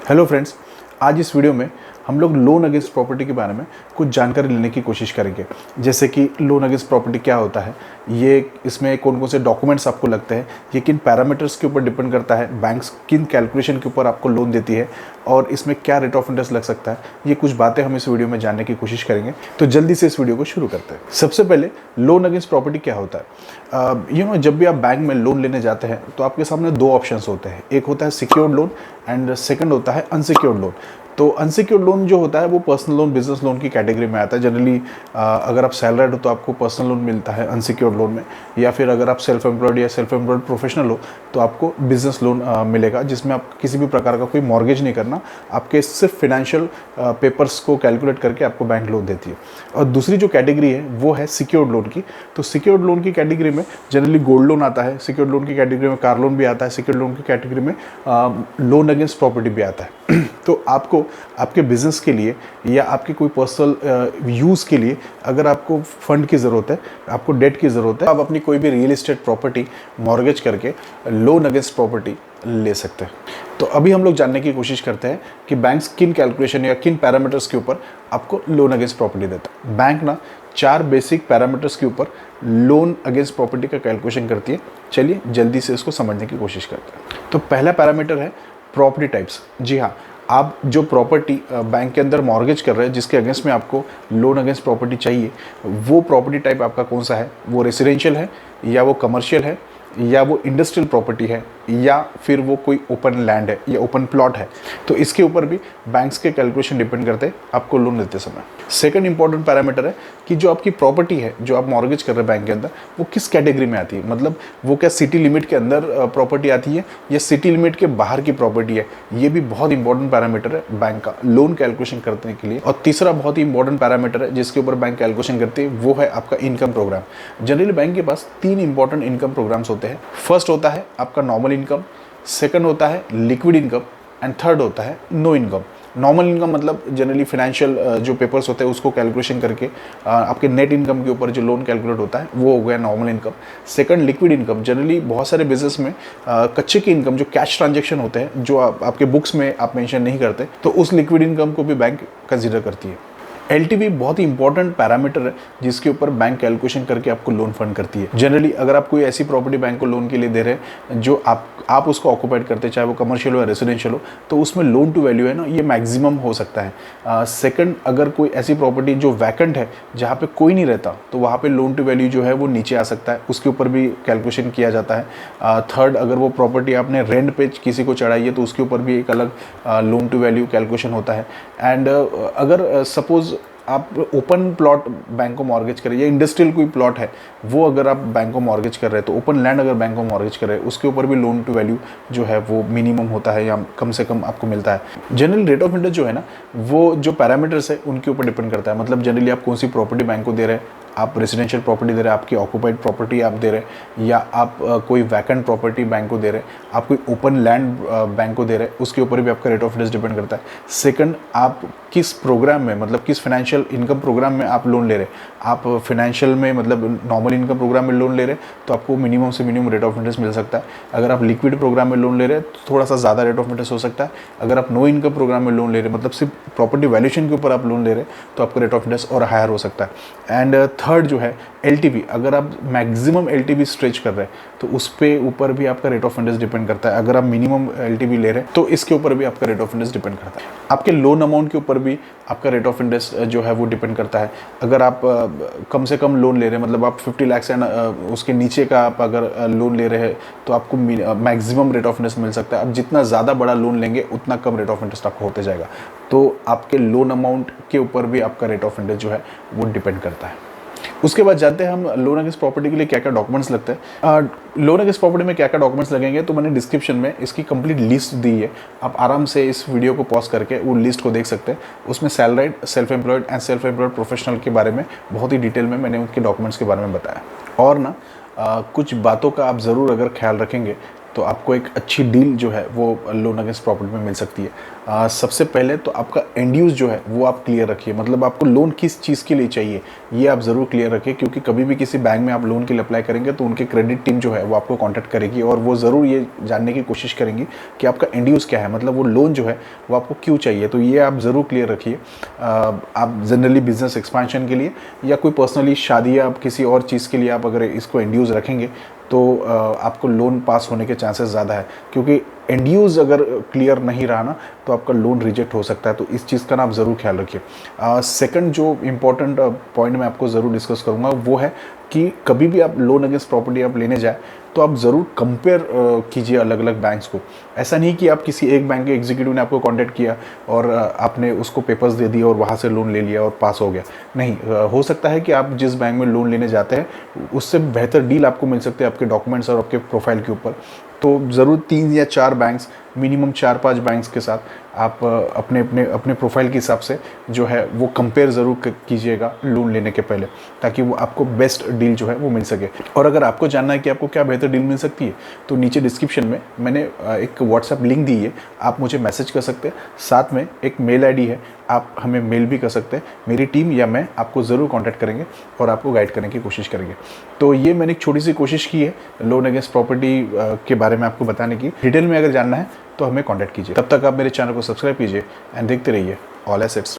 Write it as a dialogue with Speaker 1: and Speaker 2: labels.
Speaker 1: Hello friends, आज इस video में हम लोग लोन अगेंस्ट प्रॉपर्टी के बारे में कुछ जानकारी लेने की कोशिश करेंगे। जैसे कि लोन अगेंस्ट प्रॉपर्टी क्या होता है, ये इसमें कौन कौन से डॉक्यूमेंट्स आपको लगते हैं, ये किन पैरामीटर्स के ऊपर डिपेंड करता है, बैंक्स किन कैलकुलेशन के ऊपर आपको लोन देती है और इसमें क्या रेट ऑफ इंटरेस्ट लग सकता है। ये कुछ बातें हम इस वीडियो में जानने की कोशिश करेंगे। तो जल्दी से इस वीडियो को शुरू करते हैं। सबसे पहले लोन अगेंस्ट प्रॉपर्टी क्या होता है। जब भी आप बैंक में लोन लेने जाते हैं तो आपके सामने दो ऑप्शंस होते हैं। एक होता है सिक्योर्ड लोन एंड सेकंड होता है अनसिक्योर्ड लोन। तो अनसिक्योर्ड लोन जो होता है वो पर्सनल लोन, बिजनेस लोन की कैटेगरी में आता है। जनरली अगर आप सैलरीड हो तो आपको पर्सनल लोन मिलता है अनसिक्योर्ड लोन में, या फिर अगर आप सेल्फ एम्प्लॉयड या सेल्फ एम्प्लॉयड प्रोफेशनल हो तो आपको बिजनेस लोन मिलेगा, जिसमें आप किसी भी प्रकार का कोई मॉर्गेज नहीं करना, आपके सिर्फ फिनेंशियल पेपर्स को कैलकुलेट करके आपको बैंक लोन देती है। और दूसरी जो कैटेगरी है वो है सिक्योर्ड लोन की। तो सिक्योर्ड लोन की कैटेगरी में जनरली गोल्ड लोन आता है, सिक्योर्ड लोन की कैटेगरी में कार लोन भी आता है, सिक्योर्ड लोन की कैटेगरी में लोन अगेंस्ट प्रॉपर्टी भी आता है। तो आपको आपके बिजनेस के लिए या आपके कोई पर्सनल यूज़ के लिए अगर आपको फंड की ज़रूरत है, आपको डेट की ज़रूरत है, आप अपनी कोई भी रियल एस्टेट प्रॉपर्टी मॉर्गेज करके लोन अगेंस्ट प्रॉपर्टी ले सकते हैं। तो अभी हम लोग जानने की कोशिश करते हैं कि बैंक्स किन कैलकुलेशन या किन पैरामीटर्स के ऊपर आपको लोन अगेंस्ट प्रॉपर्टी देता है। बैंक ना 4 बेसिक पैरामीटर्स के ऊपर लोन अगेंस्ट प्रॉपर्टी का कैलकुलेशन करती है। चलिए जल्दी से इसको समझने की कोशिश करते हैं। तो पहला पैरामीटर है प्रॉपर्टी टाइप्स। जी हाँ, आप जो प्रॉपर्टी बैंक के अंदर मॉर्गेज कर रहे हैं, जिसके अगेंस्ट में आपको लोन अगेंस्ट प्रॉपर्टी चाहिए, वो प्रॉपर्टी टाइप आपका कौन सा है। वो रेसिडेंशियल है या वो कमर्शियल है या वो इंडस्ट्रियल प्रॉपर्टी है या फिर वो कोई ओपन लैंड है या ओपन प्लॉट है। तो इसके ऊपर भी बैंक्स के कैलकुलेशन डिपेंड करते हैं आपको लोन देते समय। सेकंड इंपॉर्टेंट पैरामीटर है कि जो आपकी प्रॉपर्टी है, जो आप मॉर्गेज कर रहे हैं बैंक के अंदर, वो किस कैटेगरी में आती है। मतलब वो क्या सिटी लिमिट के अंदर प्रॉपर्टी आती है या सिटी लिमिट के बाहर की प्रॉपर्टी है। ये भी बहुत इंपॉर्टेंट पैरामीटर है बैंक का लोन कैलकुलेशन करने के लिए। और तीसरा बहुत ही इंपॉर्टेंट पैरामीटर है जिसके ऊपर बैंक कैलकुलेशन करती है, वो है आपका इनकम प्रोग्राम। जनरली बैंक के पास 3 इंपॉर्टेंट इनकम प्रोग्राम्स होते हैं। फर्स्ट होता है आपका नॉर्मल इनकम, सेकंड होता है लिक्विड इनकम एंड थर्ड होता है नो इनकम। नॉर्मल इनकम मतलब जनरली फिनेंशियल जो पेपर्स होते हैं उसको कैलकुलेशन करके आपके नेट इनकम के ऊपर जो लोन कैलकुलेट होता है वो हो गया normal income. Second liquid income, generally बहुत सारे बिजनेस में कच्चे की इनकम, जो कैश ट्रांजेक्शन होते हैं, जो आपके बुक्स में आप मेंशन नहीं करते, तो उस लिक्विड इनकम को भी बैंक कंसिडर करती है। LTV बहुत ही इंपॉर्टेंट पैरामीटर है जिसके ऊपर बैंक कैलकुलेशन करके आपको लोन फंड करती है। जनरली अगर आप कोई ऐसी प्रॉपर्टी बैंक को लोन के लिए दे रहे हैं जो आप उसको ऑक्यूपाइड करते हैं, चाहे वो कमर्शियल हो या रेसिडेंशियल हो, तो उसमें लोन टू वैल्यू है ना, ये मैक्सिमम हो सकता है। सेकंड, अगर कोई ऐसी प्रॉपर्टी जो वैकेंट है, जहाँ पे कोई नहीं रहता, तो वहाँ पे लोन टू वैल्यू जो है वो नीचे आ सकता है, उसके ऊपर भी कैलकुलेशन किया जाता है। थर्ड, अगर वो प्रॉपर्टी आपने रेंट पे किसी को चढ़ाई है तो उसके ऊपर भी एक अलग लोन टू वैल्यू कैलकुलेशन होता है। एंड अगर सपोज आप ओपन प्लॉट बैंक को मॉर्गेज करें या इंडस्ट्रियल कोई प्लॉट है वो अगर आप बैंक को मॉर्गेज कर रहे हैं, तो ओपन लैंड अगर बैंक को मॉर्गेज कर रहे हैं, उसके ऊपर भी लोन टू वैल्यू जो है वो मिनिमम होता है या कम से कम आपको मिलता है। जनरल रेट ऑफ इंटरेस्ट जो है ना, वो जो पैरामीटर्स है उनके ऊपर डिपेंड करता है। मतलब जनरली आप कौन सी प्रॉपर्टी बैंक को दे रहे हैं, आप रेजिडेंशियल प्रॉपर्टी दे रहे हैं, आपकी ऑक्यूपाइड प्रॉपर्टी आप दे रहे हैं, या आप कोई वैकेंट प्रॉपर्टी बैंक को दे रहे हैं, आप कोई ओपन लैंड बैंक को दे रहे हैं, उसके ऊपर भी आपका रेट ऑफ इंटरेस्ट डिपेंड करता है। सेकंड, आप किस प्रोग्राम में, मतलब किस फाइनेंशियल इनकम प्रोग्राम में आप लोन ले रहे हैं। आप फाइनेंशियल में मतलब नॉर्मल इनकम प्रोग्राम में लोन ले रहे हैं तो आपको मिनिमम से मिनिमम रेट ऑफ इंटरेस्ट मिल सकता है। अगर आप लिक्विड प्रोग्राम में लोन ले रहे हैं तो थोड़ा सा ज़्यादा रेट ऑफ इंटरेस्ट हो सकता है। अगर आप नो इनकम प्रोग्राम में लोन ले रहे हैं, मतलब सिर्फ प्रॉपर्टी वैल्यूएशन के ऊपर आप लोन ले रहे हैं, तो आपका रेट ऑफ इंटरेस्ट और हायर हो सकता है। एंड थर्ड जो है LTV, अगर आप मैक्सिमम LTV स्ट्रेच कर रहे हैं तो उस पे ऊपर भी आपका रेट ऑफ इंटरेस्ट डिपेंड करता है। अगर आप मिनिमम LTV ले रहे हैं तो इसके ऊपर भी आपका रेट ऑफ इंटरेस्ट डिपेंड करता है। आपके लोन अमाउंट के ऊपर भी आपका रेट ऑफ इंटरेस्ट जो है वो डिपेंड करता है। अगर आप कम से कम लोन ले रहे हैं, मतलब आप 50 लाख से उसके नीचे का आप अगर लोन ले रहे हैं तो आपको मैक्सिमम रेट ऑफ इंटरेस्ट मिल सकता है। आप जितना ज़्यादा बड़ा लोन लेंगे उतना कम रेट ऑफ इंटरेस्ट आपको होते जाएगा। तो आपके लोन अमाउंट के ऊपर भी आपका रेट ऑफ इंटरेस्ट जो है वो डिपेंड करता है। उसके बाद जाते हैं हम लोन अगेंस्ट प्रॉपर्टी के लिए क्या क्या डॉक्यूमेंट्स लगते हैं। लोन अगेंस्ट प्रॉपर्टी में क्या क्या डॉक्यूमेंट्स लगेंगे, तो मैंने डिस्क्रिप्शन में इसकी कंप्लीट लिस्ट दी है। आप आराम से इस वीडियो को पॉज करके वो लिस्ट को देख सकते हैं। उसमें salaried, self employed and self employed professional के बारे में बहुत ही डिटेल में मैंने उनके डॉक्यूमेंट्स के बारे में बताया। और ना कुछ बातों का आप ज़रूर अगर ख्याल रखेंगे तो आपको एक अच्छी डील जो है वो लोन अगेंस्ट प्रॉपर्टी में मिल सकती है। सबसे पहले तो आपका एंड यूज़ जो है वो आप क्लियर रखिए, मतलब आपको लोन किस चीज़ के लिए चाहिए ये आप ज़रूर क्लियर रखिए, क्योंकि कभी भी किसी बैंक में आप लोन के लिए अप्लाई करेंगे तो उनके क्रेडिट टीम जो है वो आपको कॉन्टैक्ट करेगी और वो ज़रूर ये जानने की कोशिश करेंगी कि आपका एंड यूज़ क्या है, मतलब वो लोन जो है वो आपको क्यों चाहिए। तो ये आप ज़रूर क्लियर रखिए। आप जनरली बिजनेस एक्सपेंशन के लिए या कोई पर्सनली शादी या आप किसी और चीज़ के लिए आप अगर इसको एंड यूज़ रखेंगे तो आपको लोन पास होने के चांसेस ज़्यादा है, क्योंकि एंड यूज़ अगर क्लियर नहीं रहा ना तो आपका लोन रिजेक्ट हो सकता है। तो इस चीज़ का ना आप ज़रूर ख्याल रखिए। सेकंड जो इम्पोर्टेंट पॉइंट मैं आपको ज़रूर डिस्कस करूँगा वो है कि कभी भी आप लोन अगेंस्ट प्रॉपर्टी आप लेने जाए तो आप ज़रूर कंपेयर कीजिए अलग अलग बैंक्स को। ऐसा नहीं कि आप किसी एक बैंक के एग्जीक्यूटिव ने आपको कांटेक्ट किया और आपने उसको पेपर्स दे दिए और वहाँ से लोन ले लिया और पास हो गया। नहीं, हो सकता है कि आप जिस बैंक में लोन लेने जाते हैं उससे बेहतर डील आपको मिल सकती है आपके डॉक्यूमेंट्स और आपके प्रोफाइल के ऊपर। तो ज़रूर 3 या 4 बैंक्स, मिनिमम 4-5 बैंक्स के साथ आप अपने अपने अपने प्रोफाइल के हिसाब से जो है वो कंपेयर ज़रूर कीजिएगा लोन लेने के पहले, ताकि वो आपको बेस्ट डील जो है वो मिल सके। और अगर आपको जानना है कि आपको क्या बेहतर डील मिल सकती है तो नीचे डिस्क्रिप्शन में मैंने एक व्हाट्सएप लिंक दी है, आप मुझे मैसेज कर सकते हैं। साथ में एक मेल आईडी है, आप हमें मेल भी कर सकते हैं। मेरी टीम या मैं आपको ज़रूर कांटेक्ट करेंगे और आपको गाइड करने की कोशिश करेंगे। तो ये मैंने एक छोटी सी कोशिश की है लोन अगेंस्ट प्रॉपर्टी के बारे में आपको बताने की। डिटेल में अगर जानना है तो हमें कांटेक्ट कीजिए। तब तक आप मेरे चैनल को सब्सक्राइब कीजिए एंड देखते रहिए ऑल एसेट्स।